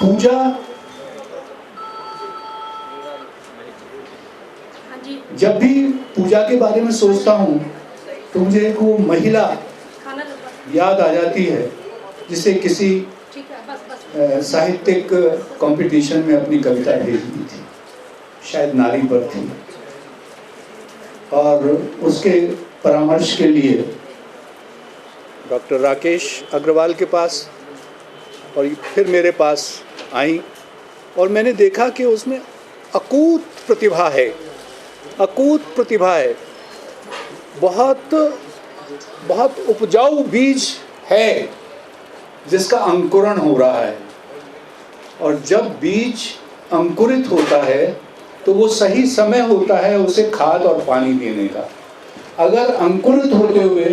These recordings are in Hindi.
पूजा जब भी पूजा के बारे में सोचता हूँ तो मुझे एक वो महिला याद आ जाती है जिसे किसी साहित्यिक कंपटीशन में अपनी कविता भेजी थी, शायद नारी पर थी, और उसके परामर्श के लिए डॉक्टर राकेश अग्रवाल के पास और फिर मेरे पास आई, और मैंने देखा कि उसमें अकूत प्रतिभा है, अकूत प्रतिभा है, बहुत बहुत उपजाऊ बीज है जिसका अंकुरण हो रहा है। और जब बीज अंकुरित होता है तो वो सही समय होता है उसे खाद और पानी देने का। अगर अंकुरित होते हुए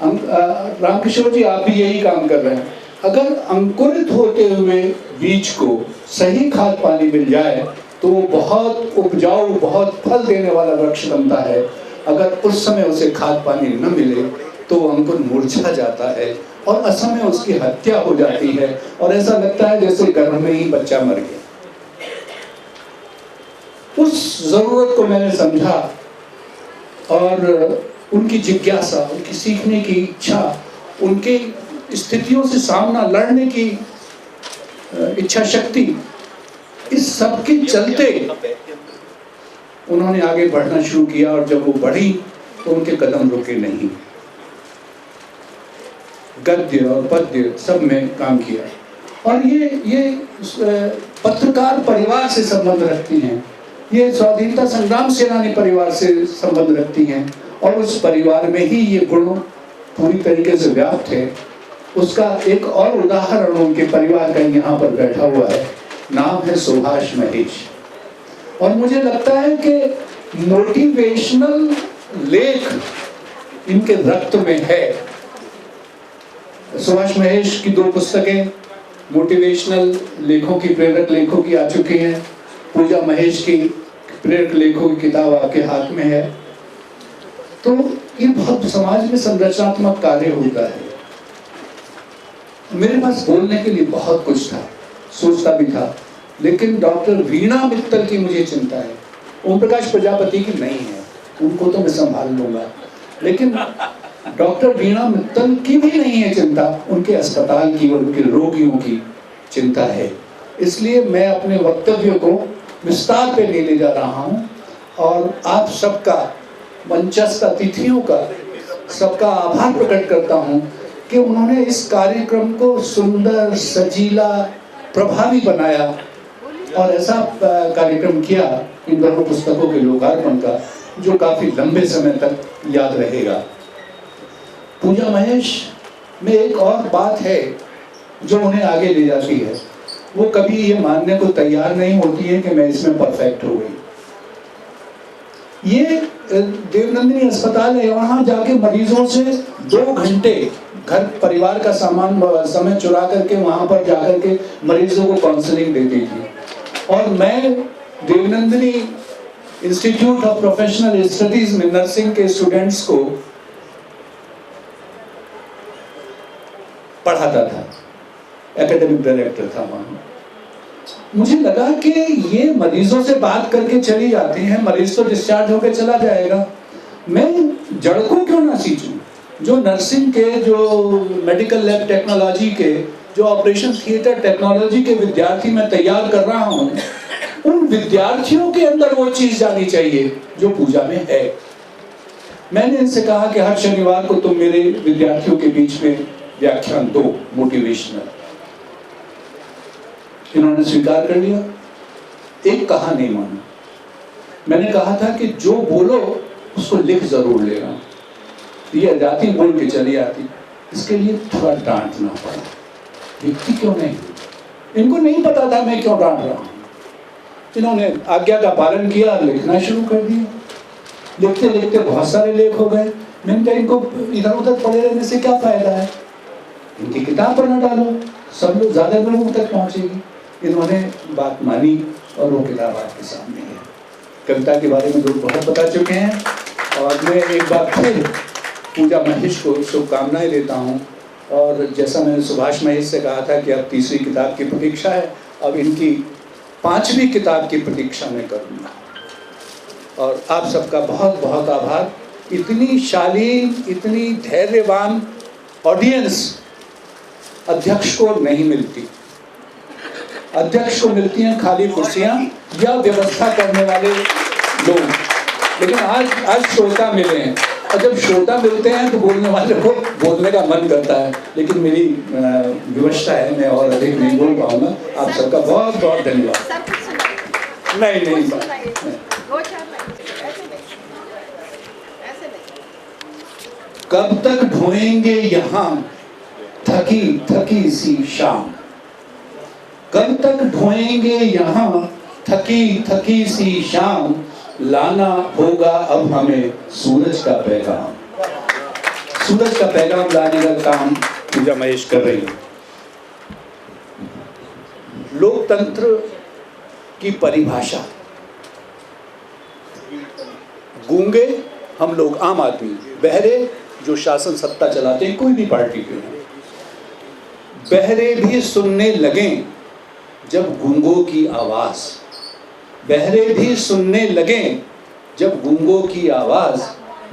रामकिशोर जी आप भी यही काम कर रहे हैं, अगर अंकुरित होते हुए बीज को सही खाद पानी मिल जाए तो वो बहुत उपजाऊ, बहुत फल देने वाला वृक्ष बनता है। अगर उस समय उसे खाद पानी न मिले तो वो अंकुर मुरझा जाता है और असमय उसकी हत्या हो जाती है और ऐसा लगता है जैसे गर्भ में ही बच्चा मर गया। उस जरूरत को मैंने समझा और उनकी जिज्ञासा, उनकी सीखने की इच्छा, उनकी स्थितियों से सामना लड़ने की इच्छा शक्ति, इस सब के चलते उन्होंने आगे बढ़ना शुरू किया। और जब वो बढ़ी तो उनके कदम रुके नहीं, गद्य और पद्य सब में काम किया। और ये पत्रकार परिवार से संबंध रखती हैं, ये स्वाधीनता संग्राम सेनानी परिवार से संबंध रखती हैं, और उस परिवार में ही ये गुण पूरी तरीके से व्याप्त है। उसका एक और उदाहरण उनके परिवार का यहाँ पर बैठा हुआ है, नाम है सुभाष महेश। और मुझे लगता है कि मोटिवेशनल लेख इनके रक्त में है। सुभाष महेश की 2 पुस्तकें मोटिवेशनल लेखों की, प्रेरक लेखों की आ चुकी हैं। पूजा महेश की प्रेरक लेखों की किताब आपके हाथ में है। तो ये बहुत समाज में संरचनात्मक कार्य होता है। मेरे पास बोलने के लिए बहुत कुछ था, सोचता भी था, लेकिन डॉक्टर वीणा मित्तल की मुझे चिंता है। ओम प्रकाश प्रजापति की नहीं है, उनको तो मैं संभाल लूंगा, लेकिन डॉक्टर वीणा मित्तल की भी नहीं है चिंता, उनके अस्पताल की और उनके रोगियों की चिंता है। इसलिए मैं अपने वक्तव्यों को विस्तार पे ले जा रहा हूँ और आप सबका, मंचस्थ अतिथियों का, सबका आभार प्रकट करता हूँ कि उन्होंने इस कार्यक्रम को सुंदर, सजीला, प्रभावी बनाया और ऐसा कार्यक्रम किया इन दोनों पुस्तकों के लोकार्पण का जो काफी लंबे समय तक याद रहेगा। पूजा महेश में एक और बात है जो उन्हें आगे ले जाती है। वो कभी ये मानने को तैयार नहीं होती है कि मैं इसमें परफेक्ट हो गई। ये देवनंदिनी अस्पताल है, वहां जाके मरीजों से 2 घंटे घर परिवार का सामान समय चुरा करके वहां पर जाकर के मरीजों को काउंसलिंग देती थी। और मैं देवनंदिनी इंस्टीट्यूट ऑफ प्रोफेशनल स्टडीज में नर्सिंग के स्टूडेंट्स को पढ़ाता था, एकेडमिक डायरेक्टर था वहां। मुझे लगा कि ये मरीजों से बात करके चली जाती हैं, मरीज तो डिस्चार्ज होकर चला जाएगा, मैं जड़ को क्यों ना सींचूं। जो नर्सिंग के, जो मेडिकल लैब टेक्नोलॉजी के, जो ऑपरेशन थिएटर टेक्नोलॉजी के विद्यार्थी मैं तैयार कर रहा हूं, उन विद्यार्थियों के अंदर वो चीज जानी चाहिए जो पूजा में है। मैंने इनसे कहा कि हर शनिवार को तुम मेरे विद्यार्थियों के बीच में व्याख्यान दो, मोटिवेशनल। इन्होंने स्वीकार कर लिया, एक कहा नहीं माना। मैंने कहा था कि जो बोलो उसको लिख जरूर लेना। ये जाती बोल के चली आती, इसके लिए थोड़ा डांटना पड़ा। लिखती क्यों नहीं? इनको नहीं पता था मैं क्यों डांट रहा हूं। इन्होंने आज्ञा का पालन किया, लिखना शुरू कर दिया। लिखते लिखते बहुत सारे लेख हो गए। मैंने कहा इनको इधर उधर पड़े रहने से क्या फायदा है, इनकी किताब पर न डालो, सब लोग ज्यादा लोगों तक पहुंचेगी। इन्होंने बात मानी और वो किताब आपके सामने है। कविता के बारे में लोग बहुत बता चुके हैं और मैं एक बार फिर पूजा महेश को शुभकामनाएं देता हूँ और जैसा मैंने सुभाष महेश से कहा था कि अब तीसरी किताब की प्रतीक्षा है, अब इनकी 5वीं किताब की प्रतीक्षा मैं करूँगा। और आप सबका बहुत बहुत आभार। इतनी शालीन, इतनी धैर्यवान ऑडियंस अध्यक्ष को नहीं मिलती। अध्यक्ष को मिलती हैं खाली कुर्सियां या व्यवस्था करने वाले लोग, लेकिन आज श्रोता मिले हैं, और जब श्रोता मिलते हैं तो बोलने वाले को बोलने का मन करता है, लेकिन मेरी विवशता है, मैं और अधिक नहीं बोल पाऊंगा। आप सबका बहुत बहुत धन्यवाद। नहीं कब तक ढोएंगे यहाँ थकी थकी सी शाम, कब तक ढोएंगे यहाँ थकी थकी सी शाम, लाना होगा अब हमें सूरज का पैगाम। सूरज का पैगाम लाने का काम पूजा महेश कर रही है। लोकतंत्र की परिभाषा, गूंगे हम लोग आम आदमी, बहरे जो शासन सत्ता चलाते हैं कोई भी पार्टी के, बहरे भी सुनने लगें जब गूंगों की आवाज, बहरे भी सुनने लगें जब गूंगों की आवाज,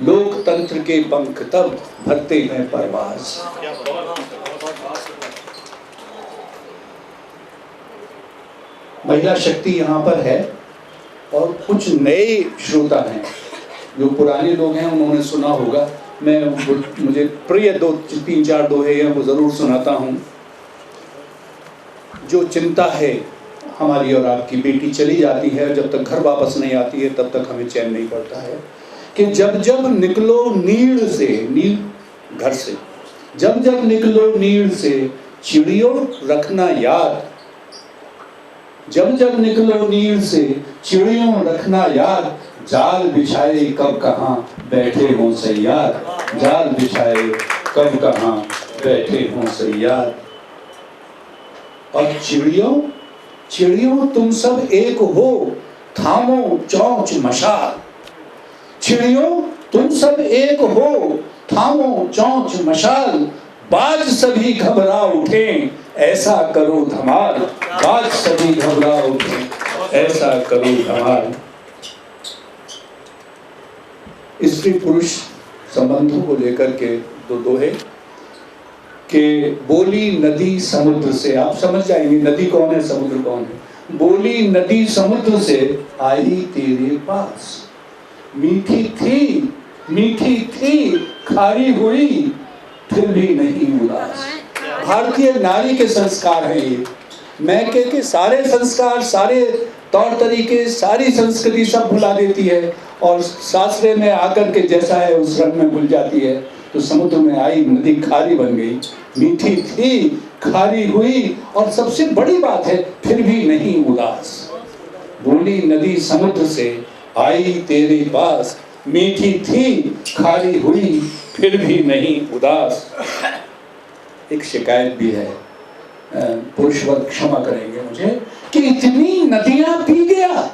लोकतंत्र के पंख तब भरते हैं परवाज। महिला शक्ति यहाँ पर है, और कुछ नए श्रोता हैं, जो पुराने लोग हैं उन्होंने सुना होगा। मैं मुझे प्रिय 2-3-4 दोहे हैं, वो जरूर सुनाता हूँ। जो चिंता है हमारी और आपकी, बेटी चली जाती है, जब तक घर वापस नहीं आती है तब तक हमें चैन नहीं पड़ता है, कि जब जब निकलो नीड़ से, नीड़ घर से, जब जब निकलो नीड़ से चिड़ियों रखना याद, जब जब निकलो नीड़ से चिड़ियों रखना याद, जाल बिछाए कब कहाँ बैठे हों सैयार, जाल बिछाए कब कहाँ बैठे हों सैयार। और चिड़ियों चिड़ियों तुम सब एक हो, थामो चौंच मशाल, चिड़ियों तुम सब एक हो, थामो चौंच मशाल, बाज सभी घबरा उठे ऐसा करो धमाल, बाज सभी घबरा उठे ऐसा करो धमाल। स्त्री पुरुष संबंधों को लेकर के दो दोहे कि बोली नदी समुद्र से, आप समझ जाएंगे नदी कौन है समुद्र कौन है। बोली नदी समुद्र से आई तेरे पास, मीठी थी खारी हुई फिर भी नहीं उदास। भारतीय नारी के संस्कार है ये। मैं के सारे संस्कार, सारे तौर तरीके, सारी संस्कृति सब भुला देती है, और सासरे में आकर के जैसा है उस रंग में भूल जाती है। तो समुद्र में आई नदी खारी बन गई, मीठी थी खारी हुई, और सबसे बड़ी बात है फिर भी नहीं उदास। बोली नदी समुद्र से आई तेरे पास, मीठी थी खारी हुई फिर भी नहीं उदास। एक शिकायत भी है, पुरुष वर्ग क्षमा करेंगे मुझे, कि इतनी नदियां पी गया,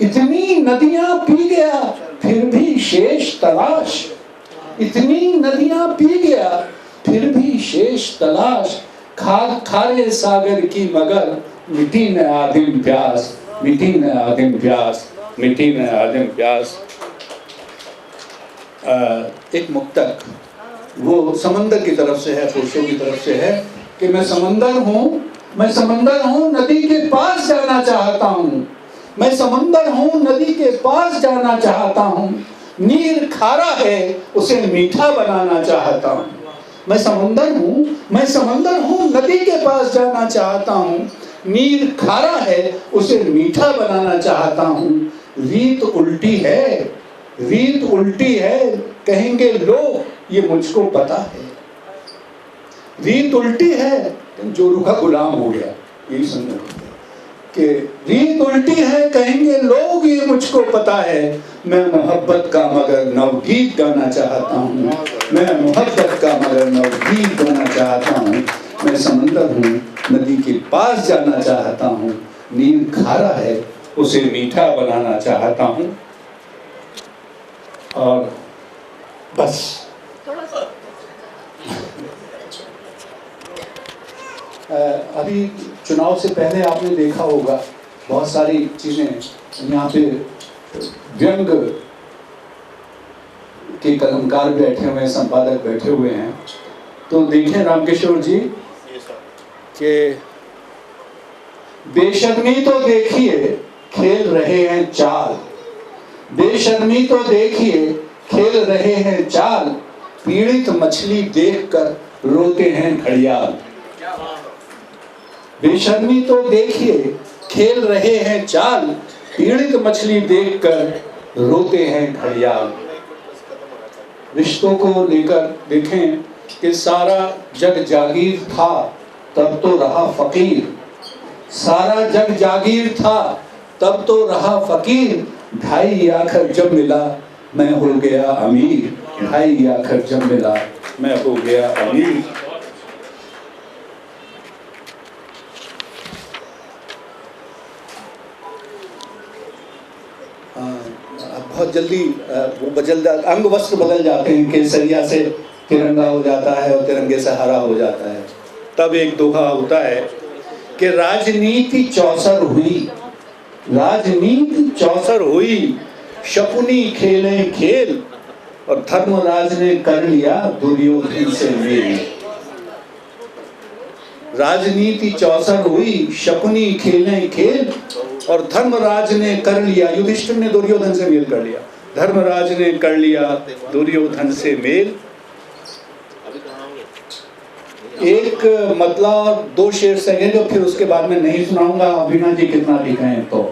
इतनी नदियां पी गया फिर भी शेष तलाश, इतनी नदियां पी गया फिर भी शेष तलाश, खारे सागर की मगर मिटी न आदिम प्यास, मिटी न आदिम प्यास, मिटी न आदिम प्यास। एक मुक्तक वो समंदर की तरफ से है, पुरुषों की तरफ से है कि मैं समंदर हूँ नदी के पास जाना चाहता हूँ, मैं समंदर हूँ नदी के पास जाना चाहता हूँ, नीर खारा है उसे मीठा बनाना चाहता हूँ। मैं समंदर हूँ नदी के पास जाना चाहता हूँ, नीर खारा है उसे मीठा बनाना चाहता हूँ। रीत उल्टी है कहेंगे लोग ये मुझको पता है, रीत उल्टी है, जोरू का गुलाम हो गया, यही समझो कि रीत उल्टी है कहेंगे लोग ये मुझको पता है। मैं मोहब्बत का मगर नवगीत गाना चाहता हूँ, मैं मोहब्बत का मगर नवगीत गाना चाहता हूँ। मैं समंदर हूँ नदी के पास जाना चाहता हूँ, नीर खारा है उसे मीठा बनाना चाहता हूँ। और बस अभी चुनाव से पहले आपने देखा होगा बहुत सारी चीज़ें यहाँ पे व्यंग के कलमकार बैठे हुए हैं, संपादक बैठे हुए हैं। तो देखें रामकिशोर जी कि बेशर्मी तो देखिए खेल रहे हैं चाल, बेशर्मी तो देखिए खेल रहे हैं चाल, पीड़ित मछली देखकर रोते हैं घड़ियाल। बेशर्मी तो देखिए खेल रहे हैं चाल, पीड़ित मछली देखकर रोते हैं घड़ियाल। रिश्तों को लेकर देखें कि सारा जग जागीर था तब तो रहा फकीर, सारा जग जागीर था तब तो रहा फकीर, ढाई आखिर जब मिला मैं हो गया अमीर, ढाई आखिर जब मिला मैं हो गया अमीर। बहुत जल्दी वो बदल अंग वस्त्र बदल जाते हैं, केसरिया से तिरंगा हो जाता है और तिरंगे से हरा हो जाता है। तब एक दोहा होता है कि राजनीति चौसर हुई, राजनीति चौसर हुई, शकुनी खेले खेल, और धर्मराज ने कर लिया दुर्योधन से मेल। राजनीति चौसर हुई, शकुनी खेले खेल, और धर्मराज ने कर लिया, युधिष्ठिर ने दुर्योधन से मेल कर लिया, धर्मराज ने कर लिया दुर्योधन से मेल। एक मतलब दो शेर सहेंगे और फिर उसके बाद में नहीं सुनाऊंगा, अभिना जी कितना भी कहें तो।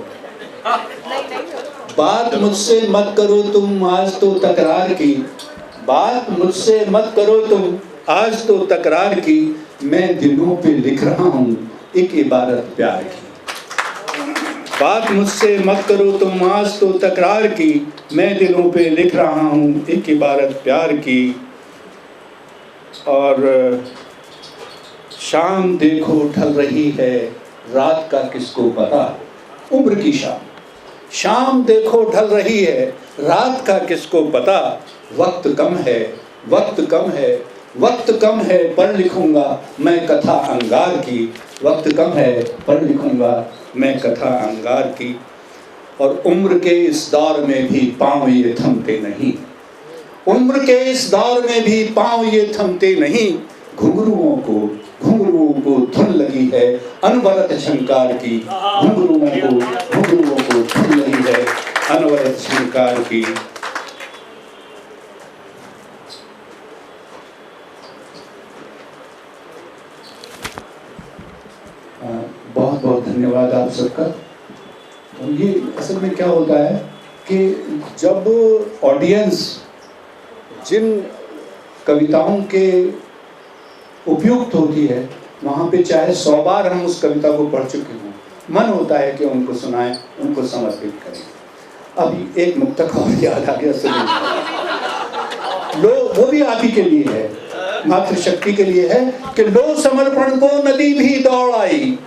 बात मुझसे मत करो तुम आज तो तकरार की, बात मुझसे मत करो तुम आज तो तकरार की, मैं दिलों पे लिख रहा हूँ एक इबारत प्यार की। बात मुझसे मत करो तुम आज तो तकरार की, मैं दिलों पे लिख रहा हूँ एक इबारत प्यार की। और शाम देखो ढल रही है, रात का किसको पता, उम्र की शाम, शाम देखो ढल रही है, रात का किसको पता, वक्त कम है, वक्त कम है, वक्त कम है, पढ़ लिखूंगा मैं कथा अंगार की, वक्त कम है, पढ़ लिखूंगा मैं कथा अंगार की। और उम्र के इस दौर में भी पाँव ये थमते नहीं, उम्र के इस दौर में भी पाँव ये थमते नहीं, घुंघरुओं को धुन लगी है अनवरत झंकार की, घुंघरुओं को धुन लगी है अनवरत झंकार की। बहुत बहुत धन्यवाद आप सबका। ये असल में क्या होता है कि जब ऑडियंस जिन कविताओं के उपयुक्त होती है वहाँ पे चाहे 100 बार हम उस कविता को पढ़ चुके हों, मन होता है कि उनको सुनाएं, उनको समर्पित करें। अभी एक मुक्तक और याद आ गया, सुनिए। लो, वो भी आप ही के लिए है, मातृशक्ति के लिए है कि लो समर्पण को नदी भी दौड़ आई,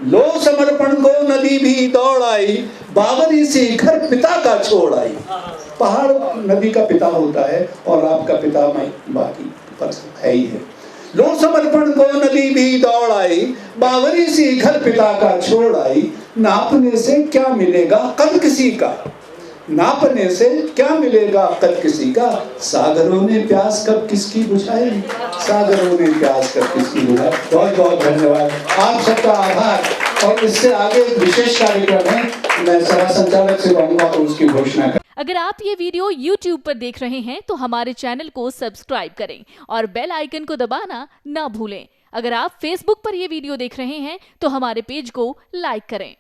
लो समर्पण को नदी भी दौड़ आई, बावरी से घर पिता का छोड़ आई। पहाड़ नदी का पिता होता है और आपका पिता बाकी पर है ही है। लो समर्पण को नदी भी दौड़ आई, बावरी सी घर पिता का छोड़ आई, नापने से क्या मिलेगा कद किसी का, नापने से क्या मिलेगा कद किसी का, सागरों ने प्यास कब किसकी बुझाई, सागरों ने प्यास कब किसकी बुझाई। बहुत बहुत धन्यवाद, आप सबका आभार। और इससे आगे विशेष कार्यक्रम है, मैं सभा संचालक से कहूँगा तो उसकी घोषणा कर। अगर आप ये वीडियो YouTube पर देख रहे हैं तो हमारे चैनल को सब्सक्राइब करें और बेल आइकन को दबाना ना भूलें। अगर आप Facebook पर ये वीडियो देख रहे हैं तो हमारे पेज को लाइक करें।